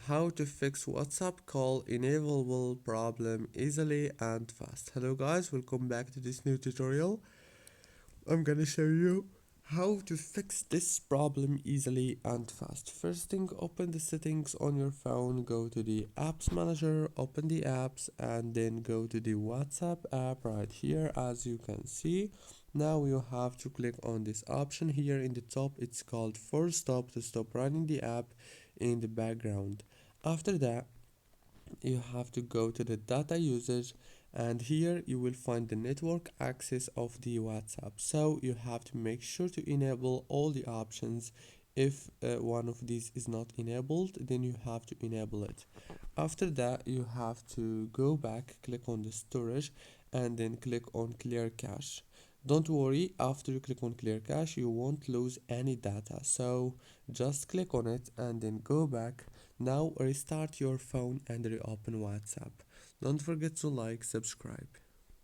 how to fix WhatsApp call enable problem easily and fast. Hello guys, welcome back to this new tutorial. I'm gonna show you how to fix this problem easily and fast. First thing, open the settings on your phone, go to the apps manager, open the apps, and then go to the WhatsApp app right here. As you can see, now you have to click on this option here in the top. It's called force stop to stop running the app in the background. After that, you have to go to the data usage, and here you will find the network access of the WhatsApp. So you have to make sure to enable all the options. If one of these is not enabled, then you have to enable it. After that, you have to go back, click on the storage, and then click on clear cache. Don't worry, after you click on clear cache, you won't lose any data. So just click on it and then go back. Now restart your phone and reopen WhatsApp. Don't forget to like, subscribe.